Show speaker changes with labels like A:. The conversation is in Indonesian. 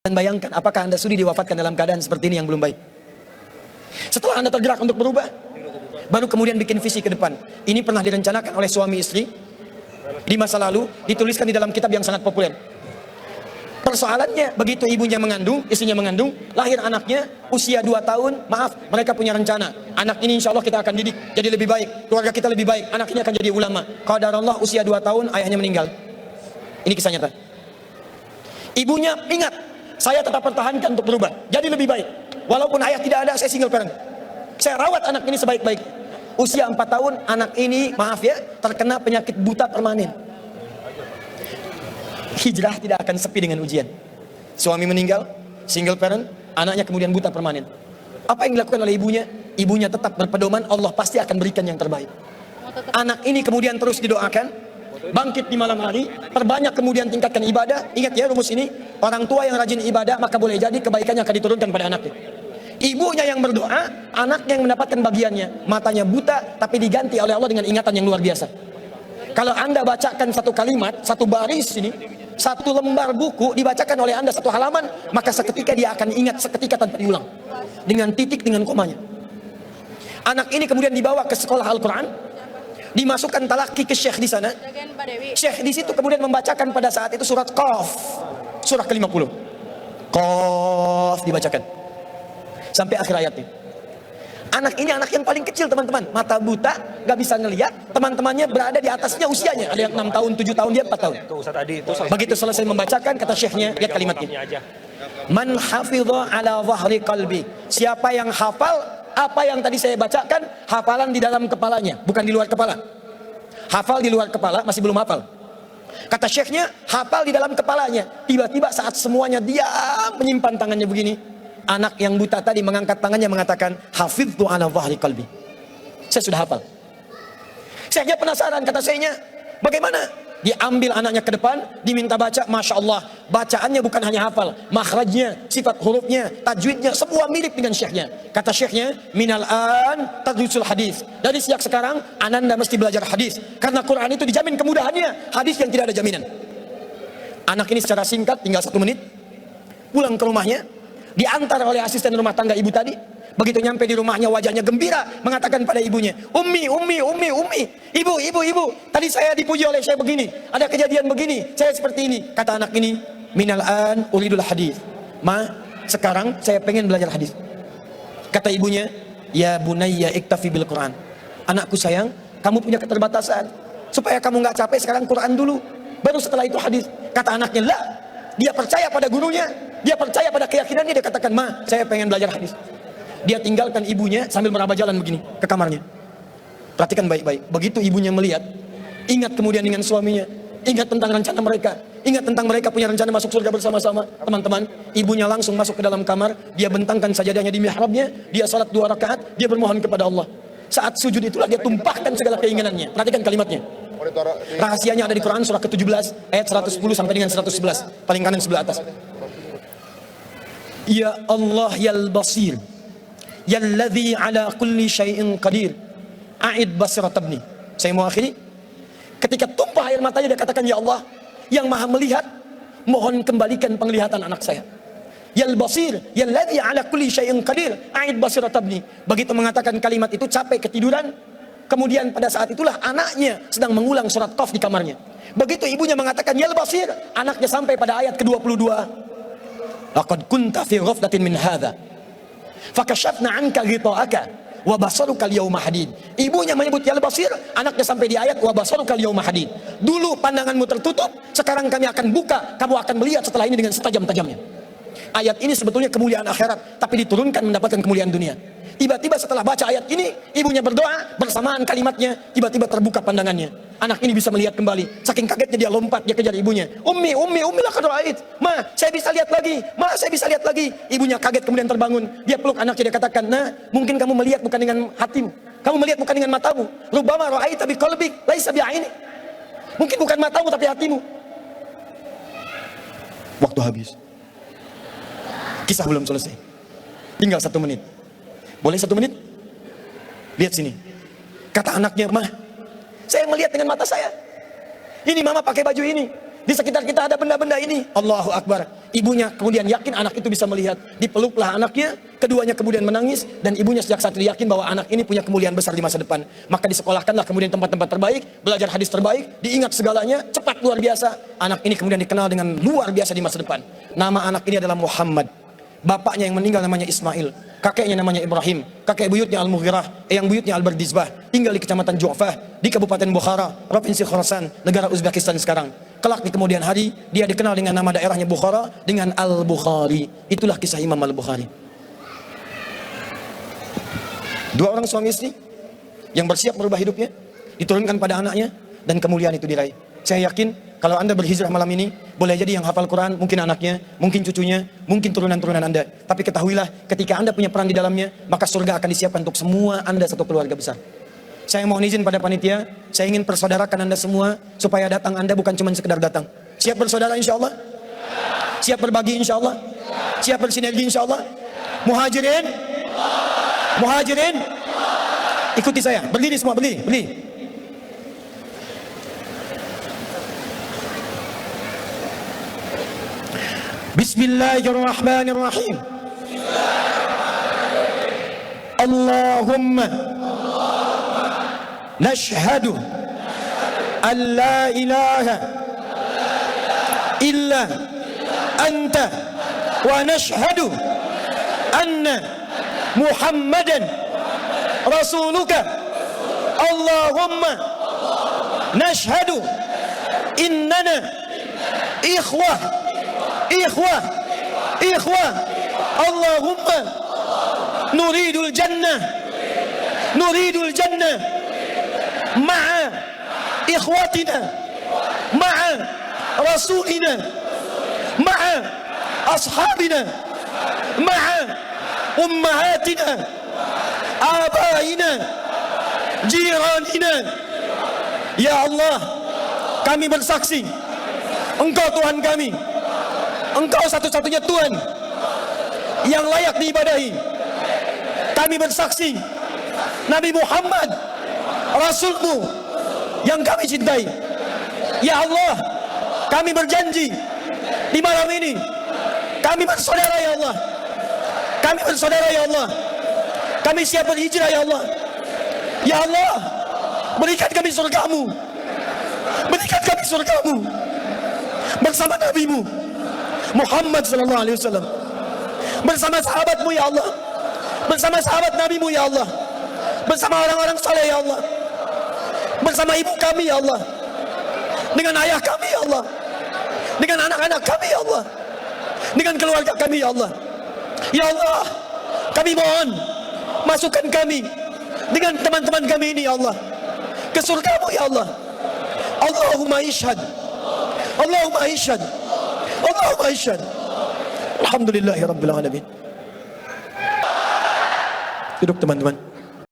A: Dan bayangkan, apakah Anda sudi diwafatkan dalam keadaan seperti ini yang belum baik? Setelah Anda tergerak untuk berubah, baru kemudian bikin visi ke depan. Ini pernah direncanakan oleh suami istri di masa lalu, dituliskan di dalam kitab yang sangat populer. Persoalannya, begitu ibunya mengandung, istrinya mengandung, lahir anaknya, usia 2 tahun, maaf, mereka punya rencana. Anak ini insya Allah kita akan didik jadi lebih baik, keluarga kita lebih baik, anak ini akan jadi ulama. Qadarullah usia 2 tahun, ayahnya meninggal. Ini kisah nyata. Ibunya ingat, saya tetap pertahankan untuk berubah, jadi lebih baik. Walaupun ayah tidak ada, saya single parent. Saya rawat anak ini sebaik-baik. Usia 4 tahun, anak ini, maaf ya, terkena penyakit buta permanen. Hijrah tidak akan sepi dengan ujian. Suami meninggal, single parent, anaknya kemudian buta permanen. Apa yang dilakukan oleh ibunya? Ibunya tetap berpedoman, Allah pasti akan berikan yang terbaik. Anak ini kemudian terus didoakan, bangkit di malam hari, perbanyak kemudian tingkatkan ibadah. Ingat ya rumus ini, orang tua yang rajin ibadah maka boleh jadi kebaikannya akan diturunkan pada anaknya. Ibunya yang berdoa, anaknya yang mendapatkan bagiannya. Matanya buta tapi diganti oleh Allah dengan ingatan yang luar biasa. Kalau Anda bacakan satu kalimat, satu baris ini, satu lembar buku dibacakan oleh Anda satu halaman, maka seketika dia akan ingat seketika tanpa diulang, dengan titik, dengan komanya. Anak ini kemudian dibawa ke sekolah Al-Quran, dimasukkan talaki ke syekh di sana. Syekh di situ kemudian membacakan pada saat itu surat Qaf, surah ke-50. Qaf dibacakan sampai akhir ayatnya. Anak ini anak yang paling kecil teman-teman, mata buta, gak bisa ngelihat. Teman-temannya berada di atasnya usianya, ada yang 6 tahun, 7 tahun, dia 4 tahun. Begitu selesai membacakan, kata syekhnya, lihat kalimatnya. Man hafidha ala zahri qalbi. Siapa yang hafal apa yang tadi saya bacakan, hafalan di dalam kepalanya, bukan di luar kepala. Hafal di luar kepala, masih belum hafal. Kata syekhnya, hafal di dalam kepalanya. Tiba-tiba saat semuanya diam, menyimpan tangannya begini, anak yang buta tadi mengangkat tangannya mengatakan, hafidtu ala zahri qalbi. Saya sudah hafal. Syekhnya penasaran, kata syekhnya, bagaimana? Diambil anaknya ke depan, diminta baca, Masya Allah, bacaannya bukan hanya hafal, makhrajnya, sifat hurufnya, tajwidnya, semua mirip dengan syekhnya. Kata syekhnya, minal an tadrusul hadis. Dari sejak sekarang, ananda mesti belajar hadis, karena Quran itu dijamin kemudahannya, hadis yang tidak ada jaminan. Anak ini secara singkat, tinggal 1 menit, pulang ke rumahnya, diantar oleh asisten rumah tangga ibu tadi. Begitu nyampe di rumahnya, wajahnya gembira, mengatakan pada ibunya, Ummi, ibu, tadi saya dipuji oleh saya begini, ada kejadian begini, saya seperti ini. Kata anak ini, minal an uridul hadis. Ma, sekarang saya pengen belajar hadis. Kata ibunya, ya bunayya iktafi bil Quran. Anakku sayang, kamu punya keterbatasan, supaya kamu nggak capek sekarang Quran dulu, baru setelah itu hadis. Kata anaknya, lah, dia percaya pada gurunya, dia percaya pada keyakinannya, dia katakan, ma, saya pengen belajar hadis. Dia tinggalkan ibunya sambil meraba jalan begini ke kamarnya. Perhatikan baik-baik. Begitu ibunya melihat, ingat kemudian dengan suaminya, ingat tentang rencana mereka, ingat tentang mereka punya rencana masuk surga bersama-sama. Teman-teman, ibunya langsung masuk ke dalam kamar, dia bentangkan sajadahnya di mihrabnya, dia salat 2 rakaat, dia bermohon kepada Allah. Saat sujud itulah dia tumpahkan segala keinginannya. Perhatikan kalimatnya. Rahasianya ada di Quran surah ke-17 ayat 110 sampai dengan 111, paling kanan sebelah atas. Ya Allah yal basir, yalladzi ala kulli syai'in qadir, a'id basirat ibni. Saya mau akhiri. Ketika tumpah air matanya dia katakan, ya Allah yang maha melihat, mohon kembalikan penglihatan anak saya. Yal basir, yalladzi ala kulli syai'in qadir, a'id basirat ibni. Begitu mengatakan kalimat itu, capek ketiduran. Kemudian pada saat itulah anaknya sedang mengulang surat Qaf di kamarnya. Begitu ibunya mengatakan yal basir, anaknya sampai pada ayat ke-22. Laqad kunta fi ghaflatin min hadza fakashafna anka ghita'aka wa basaruka al-yawma hadid. Ibunya menyebut ya al-basir, anaknya sampai di ayat wa basaruka al-yawma hadid. Dulu pandanganmu tertutup, sekarang kami akan buka, kamu akan melihat setelah ini dengan setajam-tajamnya. Ayat ini sebetulnya kemuliaan akhirat, tapi diturunkan mendapatkan kemuliaan dunia. Tiba-tiba setelah baca ayat ini, ibunya berdoa, bersamaan kalimatnya, tiba-tiba terbuka pandangannya. Anak ini bisa melihat kembali. Saking kagetnya dia lompat, dia kejar ibunya. Ummi laqad ra'ait. Ma, saya bisa lihat lagi. Ma, saya bisa lihat lagi. Ibunya kaget kemudian terbangun. Dia peluk anaknya, dia katakan, nah, mungkin kamu melihat bukan dengan hatimu. Kamu melihat bukan dengan matamu. Rubbama ra'aita biqalbik, laisa bi'ainik. Mungkin bukan matamu tapi hatimu. Waktu habis. Kisah belum selesai. Tinggal 1 menit. Boleh 1 menit? Lihat sini. Kata anaknya, mah, saya melihat dengan mata saya. Ini mama pakai baju ini. Di sekitar kita ada benda-benda ini. Allahu Akbar. Ibunya kemudian yakin anak itu bisa melihat. Dipeluklah anaknya, keduanya kemudian menangis, dan ibunya sejak saat itu yakin bahwa anak ini punya kemuliaan besar di masa depan. Maka disekolahkanlah kemudian tempat-tempat terbaik, belajar hadis terbaik, diingat segalanya, cepat luar biasa. Anak ini kemudian dikenal dengan luar biasa di masa depan. Nama anak ini adalah Muhammad. Bapaknya yang meninggal namanya Ismail, kakeknya namanya Ibrahim, kakek buyutnya Al-Mughirah, eyang buyutnya Al-Bardizbah, tinggal di kecamatan Ju'fah, di Kabupaten Bukhara, Provinsi Khorasan, negara Uzbekistan sekarang. Kelak di kemudian hari, dia dikenal dengan nama daerahnya Bukhara, dengan Al-Bukhari. Itulah kisah Imam Al-Bukhari. Dua orang suami istri, yang bersiap merubah hidupnya, diturunkan pada anaknya, dan kemuliaan itu diraih. Saya yakin, kalau Anda berhijrah malam ini, boleh jadi yang hafal Quran, mungkin anaknya, mungkin cucunya, mungkin turunan-turunan Anda. Tapi ketahuilah, ketika Anda punya peran di dalamnya, maka surga akan disiapkan untuk semua Anda satu keluarga besar. Saya mohon izin pada panitia, saya ingin persaudarakan Anda semua, supaya datang Anda bukan cuma sekedar datang. Siap bersaudara insya Allah? Siap berbagi insya Allah? Siap bersinergi insya Allah? Muhajirin? Muhajirin? Ikuti saya, berdiri semua, berdiri. Bismillahirrahmanirrahim. Allahumma nashhadu an la ilaha illa anta wa nashhadu anna Muhammadan rasuluka. Allahumma nashhadu innana ikhwah Allahumma nuridul jannah ma'a ikhwatina ma'a rasulina ma'a ashabina ma'a ummahatina abaina jiranina. Ya Allah, kami bersaksi Engkau Tuhan kami, Engkau satu-satunya Tuhan yang layak diibadahi. Kami bersaksi Nabi Muhammad Rasul-Mu yang kami cintai. Ya Allah, kami berjanji di malam ini kami bersaudara ya Allah. Kami bersaudara ya Allah. Kami siap berhijrah ya Allah. Ya Allah, berikan kami surga-Mu. Berikan kami surga-Mu bersama Nabi-Mu Muhammad sallallahu alaihi wasallam, bersama sahabat-Mu ya Allah, bersama sahabat Nabi-Mu ya Allah, bersama orang-orang saleh ya Allah, bersama ibu kami ya Allah, dengan ayah kami ya Allah, dengan anak-anak kami ya Allah, dengan keluarga kami ya Allah. Ya Allah, kami mohon masukkan kami dengan teman-teman kami ini ya Allah ke surga-Mu ya Allah. Allahumma ishhad, Allahumma ishhad, Allahumma ishhad. Alhamdulillahi rabbil alamin. Duduk teman-teman.